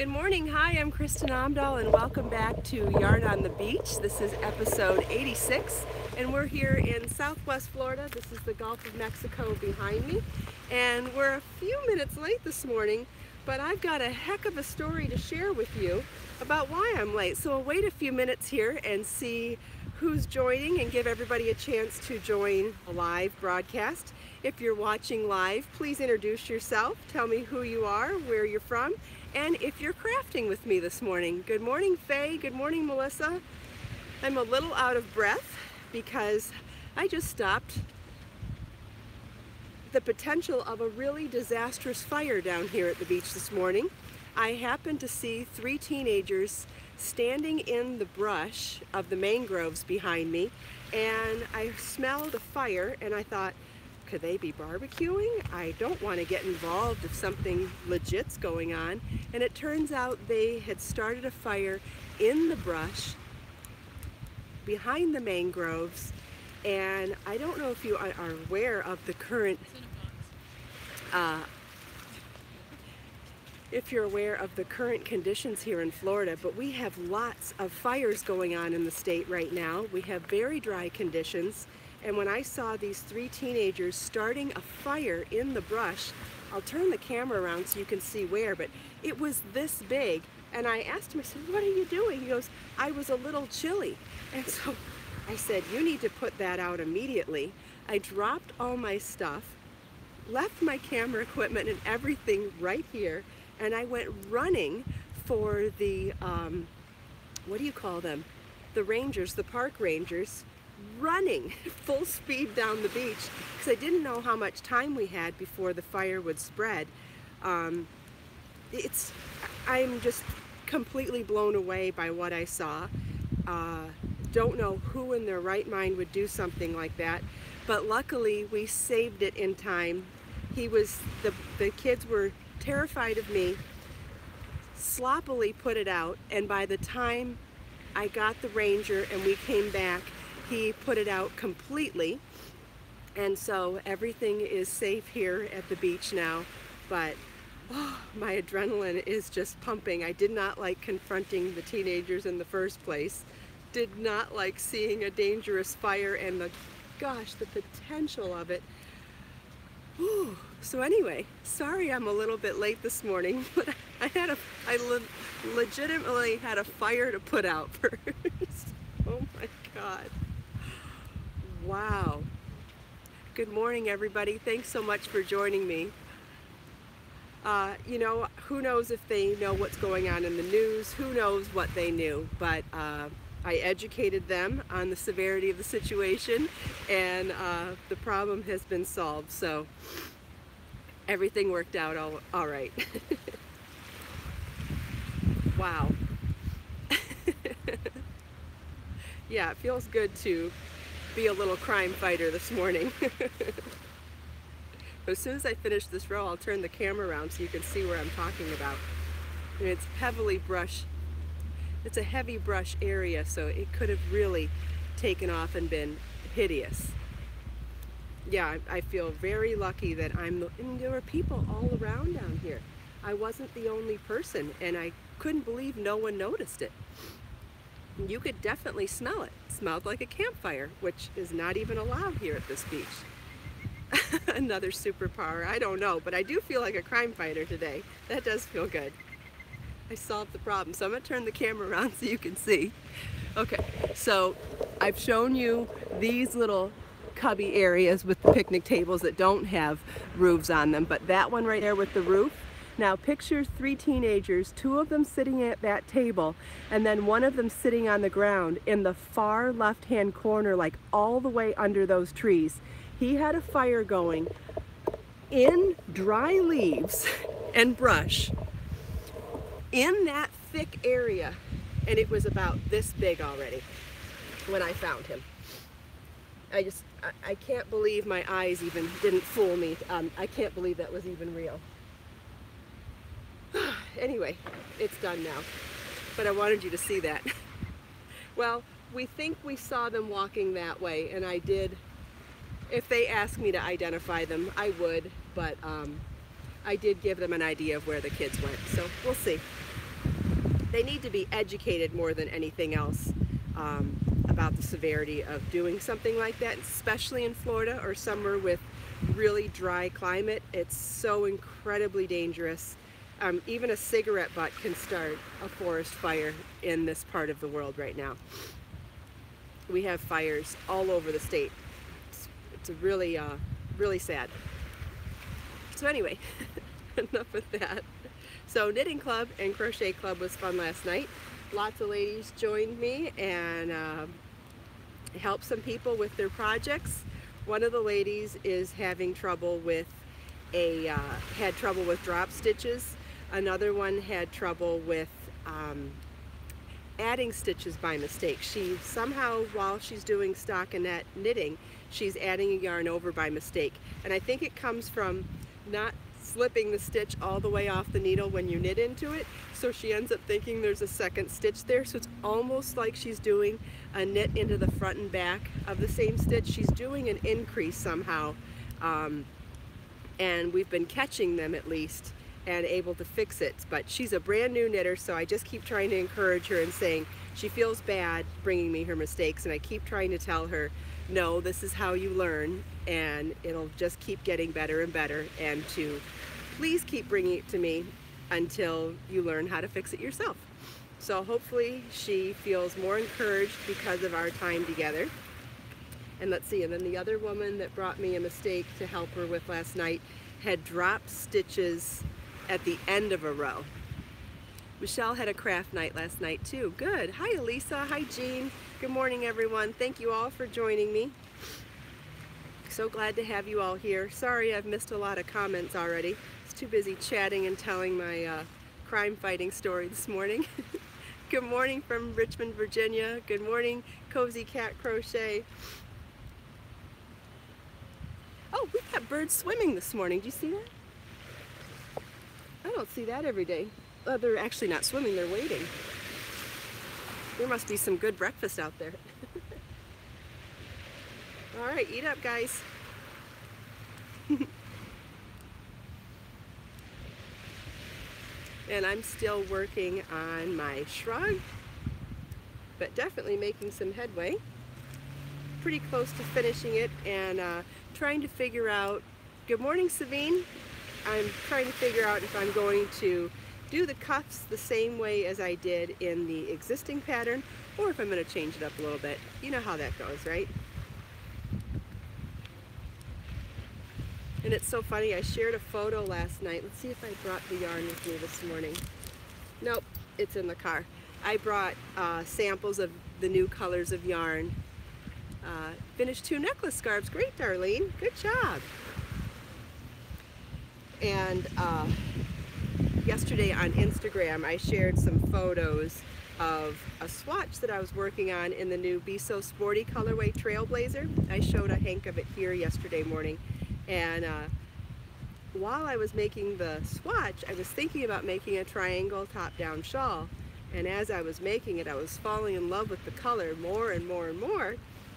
Good morning. Hi, I'm Kristin Omdahl and welcome back to Yarn on the Beach. This is episode 86 and we're here in Southwest Florida. This is the Gulf of Mexico behind me and we're a few minutes late this morning, but I've got a heck of a story to share with you about why I'm late. So I'll wait a few minutes here and see who's joining and give everybody a chance to join a live broadcast. If you're watching live, please introduce yourself. Tell me who you are, where you're from, and if you're crafting with me this morning. Good morning, Faye. Good morning, Melissa. I'm a little out of breath because I just stopped the potential of a really disastrous fire down here at the beach this morning. I happened to see 3 teenagers standing in the brush of the mangroves behind me, and I smelled a fire and I thought, could they be barbecuing? I don't want to get involved if something legit's going on. And it turns out they had started a fire in the brush behind the mangroves. And I don't know if you are aware of the current conditions here in Florida, but we have lots of fires going on in the state right now. We have very dry conditions. And when I saw these 3 teenagers starting a fire in the brush, I'll turn the camera around so you can see where, but it was this big. And I asked him, I said, what are you doing? He goes, I was a little chilly. And so I said, you need to put that out immediately. I dropped all my stuff, left my camera equipment and everything right here, and I went running for the, what do you call them? The rangers, the park rangers, running full speed down the beach because I didn't know how much time we had before the fire would spread. I'm just completely blown away by what I saw. Don't know who in their right mind would do something like that, but luckily we saved it in time. The kids were terrified of me, sloppily put it out, and by the time I got the ranger and we came back, he put it out completely, and so everything is safe here at the beach now. But my adrenaline is just pumping. I did not like confronting the teenagers in the first place, did not like seeing a dangerous fire and the potential of it. So anyway, sorry I'm a little bit late this morning, but I legitimately had a fire to put out first. Oh my God. Wow. Good morning, everybody. Thanks so much for joining me. You know, who knows if they know what's going on in the news, who knows what they knew, but I educated them on the severity of the situation, and the problem has been solved, so everything worked out all right. Wow. Yeah, it feels good to be a little crime fighter this morning. As soon as I finish this row, I'll turn the camera around so you can see where I'm talking about. And it's heavily brush. It's a heavy brush area, so it could have really taken off and been hideous. Yeah, I feel very lucky that and there were people all around down here. I wasn't the only person, and I couldn't believe no one noticed it. You could definitely smell it. It smelled like a campfire, which is not even allowed here at this beach. Another superpower, I don't know, but I do feel like a crime fighter today. That does feel good. I solved the problem, so I'm gonna turn the camera around so you can see. Okay, so I've shown you these little cubby areas with the picnic tables that don't have roofs on them, but that one right there with the roof. Now picture 3 teenagers, 2 of them sitting at that table, and then one of them sitting on the ground in the far left-hand corner, like all the way under those trees. He had a fire going in dry leaves and brush in that thick area, and it was about this big already when I found him. I can't believe my eyes even didn't fool me. I can't believe that was even real. Anyway, it's done now, but I wanted you to see that. Well, we think we saw them walking that way, and I did. If they asked me to identify them, I would, but I did give them an idea of where the kids went, so we'll see. they need to be educated more than anything else about the severity of doing something like that, especially in Florida or somewhere with really dry climate. It's so incredibly dangerous. Even a cigarette butt can start a forest fire in this part of the world right now. We have fires all over the state. It's really, really sad. So anyway, enough of that. So knitting club and crochet club was fun last night. Lots of ladies joined me and helped some people with their projects. One of the ladies is having trouble with had trouble with drop stitches. Another one had trouble with adding stitches by mistake. She somehow, while she's doing stockinette knitting, she's adding a yarn over by mistake. And I think it comes from not slipping the stitch all the way off the needle when you knit into it, so she ends up thinking there's a second stitch there. So it's almost like she's doing a knit into the front and back of the same stitch. She's doing an increase somehow, and we've been catching them at least and able to fix it. But she's a brand new knitter, so I just keep trying to encourage her and saying she feels bad bringing me her mistakes, and I keep trying to tell her, no, this is how you learn, and it'll just keep getting better and better, and to please keep bringing it to me until you learn how to fix it yourself. So hopefully she feels more encouraged because of our time together. And let's see, and then the other woman that brought me a mistake to help her with last night had dropped stitches at the end of a row. Michelle had a craft night last night too. Good. Hi Elisa. Hi Jean. Good morning everyone. Thank you all for joining me. So glad to have you all here. Sorry I've missed a lot of comments already. I was too busy chatting and telling my crime fighting story this morning. Good morning from Richmond, Virginia. Good morning, Cozy Cat Crochet. Oh, we've got birds swimming this morning. Do you see that? I don't see that every day. They're actually not swimming, they're wading. There must be some good breakfast out there. All right, eat up, guys. And I'm still working on my shrug, but definitely making some headway. Pretty close to finishing it, and trying to figure out, good morning Savine. I'm trying to figure out if I'm going to do the cuffs the same way as I did in the existing pattern, or if I'm going to change it up a little bit. You know how that goes, right? And it's so funny, I shared a photo last night. Let's see if I brought the yarn with me this morning. Nope, it's in the car. I brought samples of the new colors of yarn. Finished 2 necklace scarves. Great, Darlene. Good job. And yesterday on Instagram, I shared some photos of a swatch that I was working on in the new Be So Sporty colorway Trailblazer. I showed a hank of it here yesterday morning. And while I was making the swatch, I was thinking about making a triangle top-down shawl. And as I was making it, I was falling in love with the color more and more and more,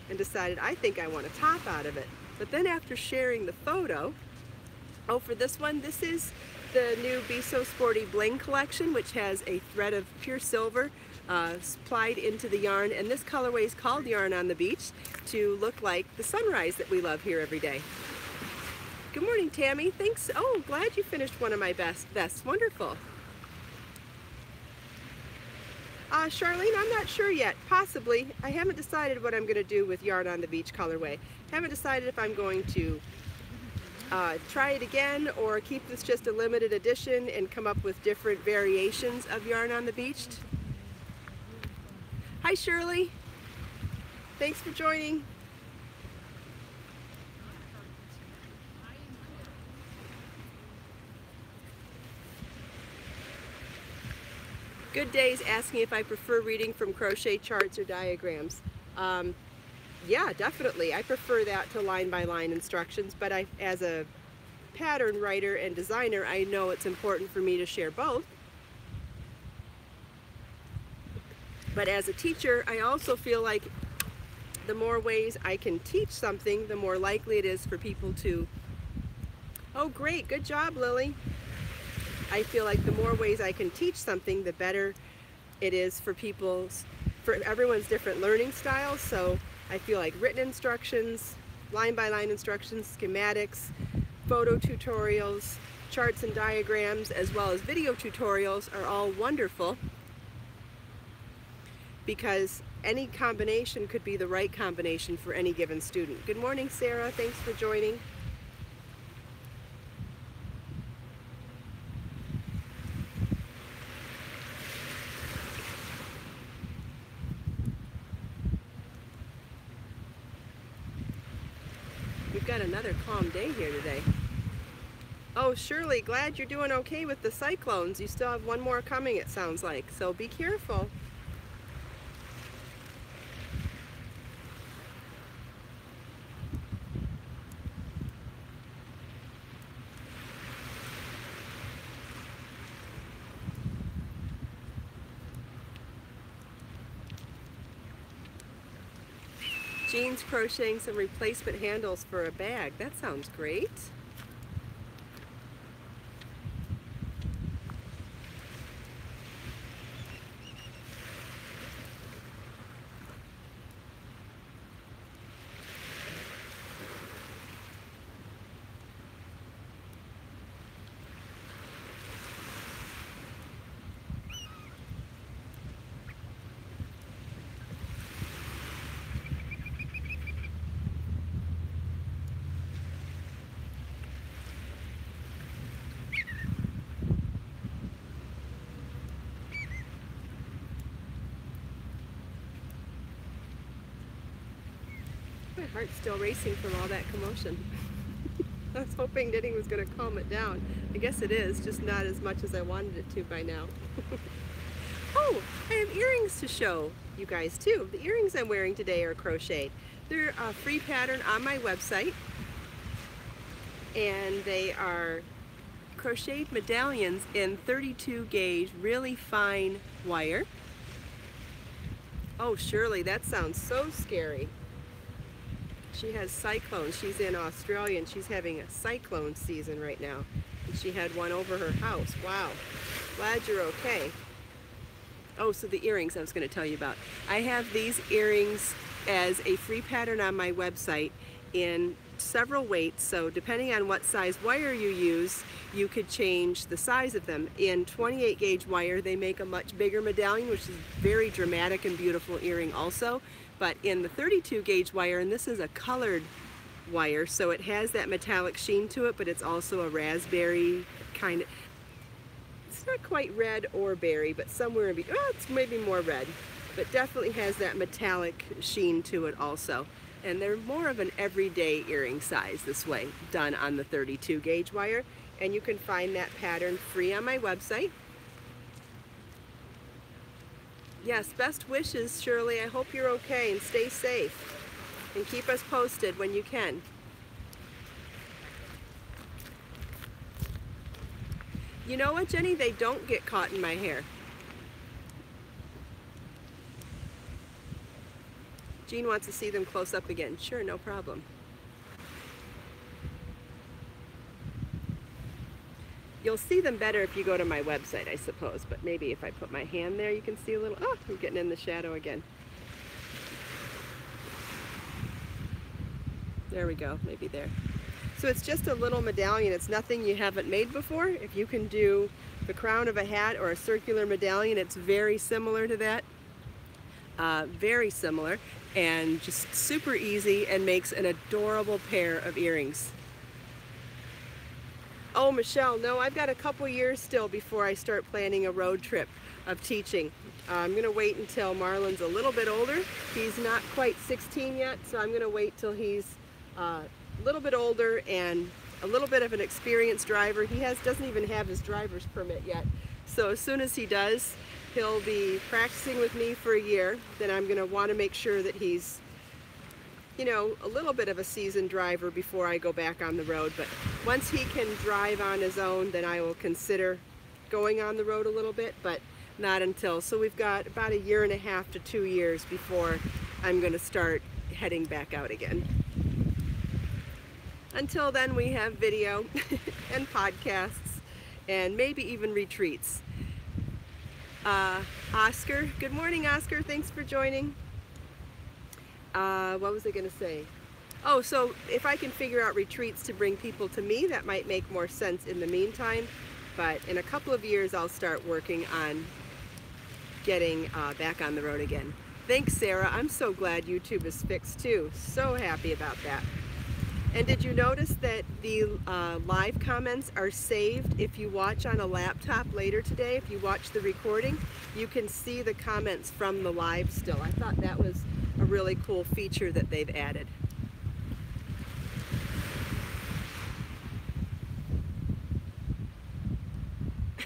and decided I think I want a top out of it. But then after sharing the photo, oh, for this one, this is the new Be So Sporty Bling collection, which has a thread of pure silver plied into the yarn. And this colorway is called Yarn on the Beach to look like the sunrise that we love here every day. Good morning, Tammy. Thanks. Oh, glad you finished one of my bests. Wonderful. Charlene, I'm not sure yet. Possibly. I haven't decided what I'm going to do with Yarn on the Beach colorway. Haven't decided if I'm going to try it again or keep this just a limited edition and come up with different variations of Yarn on the Beach. Hi, Shirley. Thanks for joining. Good Days asking if I prefer reading from crochet charts or diagrams. Yeah, definitely. I prefer that to line-by-line instructions, but as a pattern writer and designer, I know it's important for me to share both. But as a teacher, I also feel like the more ways I can teach something, the more likely it is for people to, oh great, good job Lily. I feel like the more ways I can teach something, the better It is for everyone's different learning styles. So I feel like written instructions, line-by-line instructions, schematics, photo tutorials, charts and diagrams, as well as video tutorials are all wonderful, because any combination could be the right combination for any given student. Good morning, Sarah. Thanks for joining. We've got another calm day here today. Oh, Shirley, glad you're doing okay with the cyclones. You still have one more coming, it sounds like, so be careful. Jean's crocheting some replacement handles for a bag. That sounds great. My heart's still racing from all that commotion. I was hoping knitting was going to calm it down. I guess it is, just not as much as I wanted it to by now. Oh, I have earrings to show you guys too. The earrings I'm wearing today are crocheted. They're a free pattern on my website, and they are crocheted medallions in 32 gauge, really fine wire. Oh, Shirley, that sounds so scary. She has cyclones. She's in Australia and she's having a cyclone season right now. And she had one over her house. Wow. Glad you're okay. Oh, so the earrings I was going to tell you about. I have these earrings as a free pattern on my website in several weights. So depending on what size wire you use, you could change the size of them. In 28 gauge wire, they make a much bigger medallion, which is very dramatic and beautiful earring also. But in the 32 gauge wire, and this is a colored wire, so it has that metallic sheen to it, but it's also a raspberry kind of, it's not quite red or berry, but somewhere in between. Oh, it's maybe more red, but definitely has that metallic sheen to it also. And they're more of an everyday earring size this way, done on the 32 gauge wire. And you can find that pattern free on my website. Yes, best wishes, Shirley. I hope you're okay and stay safe. And keep us posted when you can. You know what, Jenny? They don't get caught in my hair. Jean wants to see them close up again. Sure, no problem. You'll see them better if you go to my website, I suppose, but maybe if I put my hand there, you can see a little. Oh, I'm getting in the shadow again. There we go, maybe there. So it's just a little medallion. It's nothing you haven't made before. If you can do the crown of a hat or a circular medallion, it's very similar to that. Very similar, and just super easy, and makes an adorable pair of earrings. Oh, Michelle, no, I've got a couple years still before I start planning a road trip of teaching. I'm going to wait until Marlon's a little bit older. He's not quite 16 yet, so I'm going to wait till he's a little bit older and a little bit of an experienced driver. He doesn't even have his driver's permit yet. So as soon as he does, he'll be practicing with me for a year. Then I'm going to want to make sure that he's, you know, a little bit of a seasoned driver before I go back on the road. But once he can drive on his own, then I will consider going on the road a little bit, but not until. So we've got about a year and a half to 2 years before I'm going to start heading back out again. Until then, we have video and podcasts and maybe even retreats. Oscar, good morning, Oscar. Thanks for joining. What was I going to say? Oh, so if I can figure out retreats to bring people to me, that might make more sense in the meantime. But in a couple of years, I'll start working on getting back on the road again. Thanks, Sarah. I'm so glad YouTube is fixed too. So happy about that. And did you notice that the live comments are saved? If you watch on a laptop later today, if you watch the recording, you can see the comments from the live still. I thought that was a really cool feature that they've added.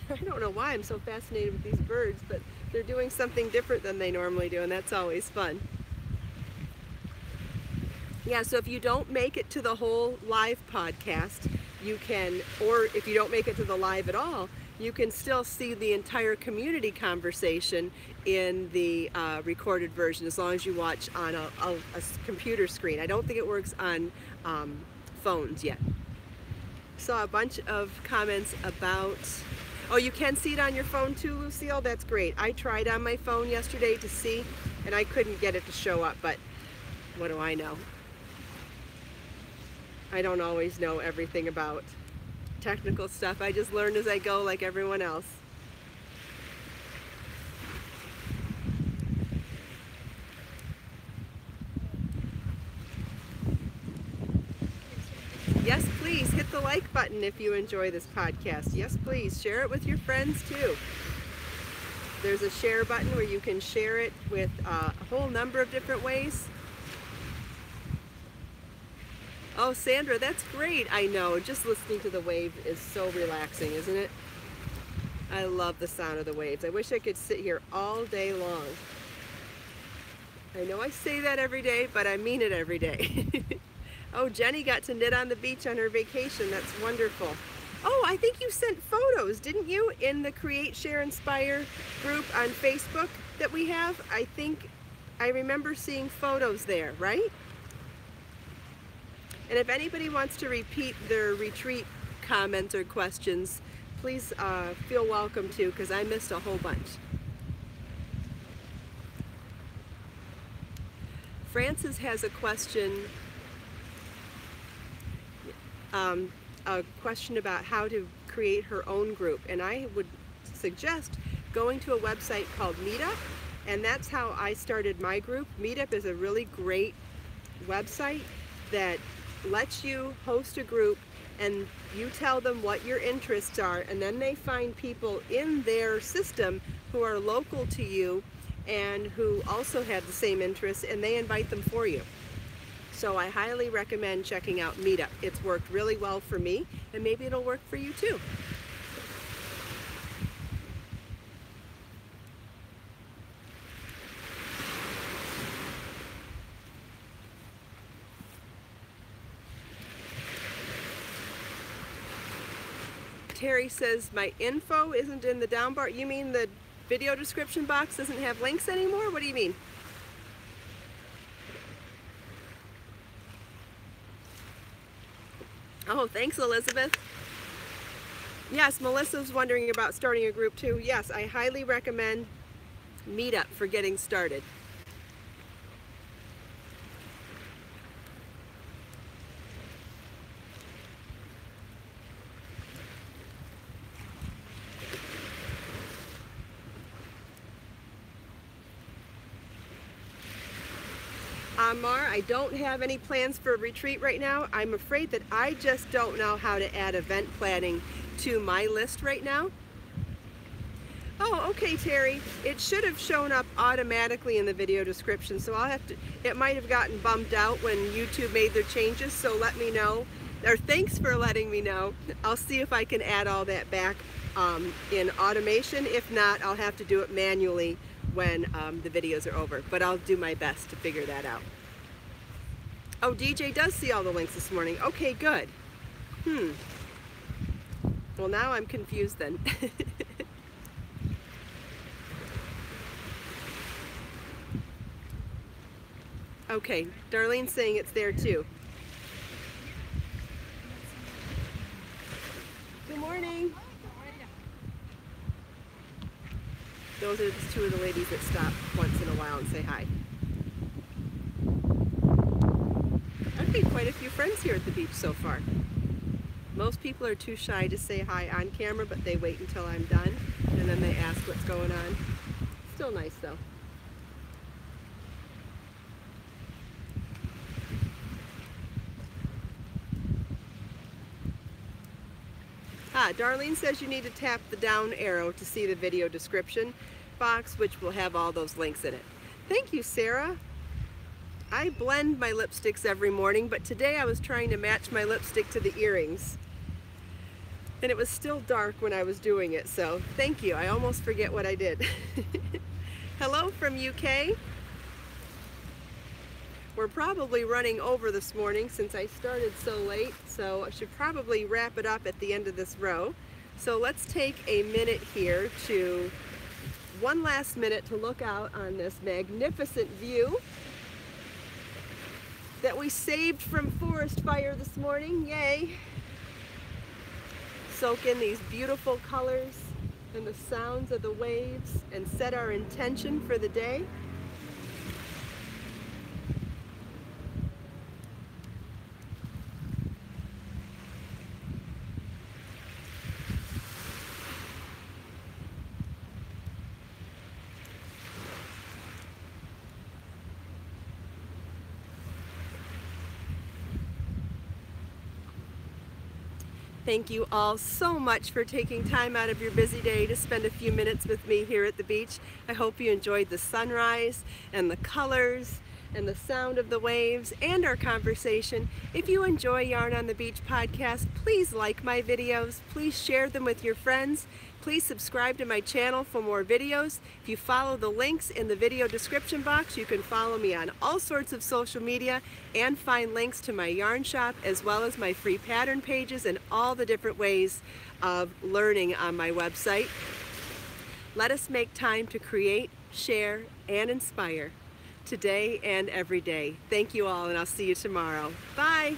I don't know why I'm so fascinated with these birds, but they're doing something different than they normally do, and that's always fun. Yeah, so if you don't make it to the whole live podcast, you can, or if you don't make it to the live at all, you can still see the entire community conversation in the recorded version as long as you watch on a computer screen. I don't think it works on phones yet. Saw a bunch of comments about, oh, you can see it on your phone too, Lucille? That's great. I tried on my phone yesterday to see, and I couldn't get it to show up, but what do I know? I don't always know everything about technical stuff. I just learn as I go like everyone else. Yes, please hit the like button if you enjoy this podcast. Yes, please share it with your friends too. There's a share button where you can share it with a whole number of different ways. Oh, Sandra, that's great. I know, just listening to the wave is so relaxing, isn't it? I love the sound of the waves. I wish I could sit here all day long. I know I say that every day, but I mean it every day. Oh, Jenny got to knit on the beach on her vacation. That's wonderful. Oh, I think you sent photos, didn't you, in the Create, Share, Inspire group on Facebook that we have? I think I remember seeing photos there, right? And if anybody wants to repeat their retreat comments or questions, please feel welcome to, because I missed a whole bunch. Frances has a question about how to create her own group, and I would suggest going to a website called Meetup, and that's how I started my group. Meetup is a really great website that lets you host a group and you tell them what your interests are, and then they find people in their system who are local to you and who also have the same interests, and they invite them for you. So I highly recommend checking out Meetup. It's worked really well for me, and maybe it'll work for you too. Terry says my info isn't in the down bar. You mean the video description box doesn't have links anymore? What do you mean? Oh, thanks, Elizabeth. Yes, Melissa's wondering about starting a group too. Yes, I highly recommend Meetup for getting started. Mar, I don't have any plans for a retreat right now. I'm afraid that I just don't know how to add event planning to my list right now. Oh, okay, Terry. It should have shown up automatically in the video description, so I'll have to, it might have gotten bumped out when YouTube made their changes, so let me know, or thanks for letting me know. I'll see if I can add all that back in automation. If not, I'll have to do it manually when the videos are over, but I'll do my best to figure that out. Oh, DJ does see all the links this morning. Okay, good. Well, now I'm confused then. Okay, Darlene's saying it's there too. Good morning. The Those are just two of the ladies that stop once in a while and say hi. I've made quite a few friends here at the beach so far. Most people are too shy to say hi on camera, but they wait until I'm done, and then they ask what's going on. Still nice though. Darlene says you need to tap the down arrow to see the video description box, which will have all those links in it. Thank you, Sarah. I blend my lipsticks every morning, but today I was trying to match my lipstick to the earrings. And it was still dark when I was doing it, so thank you. I almost forget what I did. Hello from UK. We're probably running over this morning since I started so late, so I should probably wrap it up at the end of this row. So let's take a minute here to, one last minute to look out on this magnificent view that we saved from forest fire this morning. Yay! Soak in these beautiful colors and the sounds of the waves and set our intention for the day. Thank you all so much for taking time out of your busy day to spend a few minutes with me here at the beach. I hope you enjoyed the sunrise and the colors and the sound of the waves and our conversation. If you enjoy Yarn on the Beach podcast, please like my videos. Please share them with your friends. Please subscribe to my channel for more videos. If you follow the links in the video description box, you can follow me on all sorts of social media and find links to my yarn shop as well as my free pattern pages and all the different ways of learning on my website. Let us make time to create, share, and inspire today and every day. Thank you all, and I'll see you tomorrow. Bye.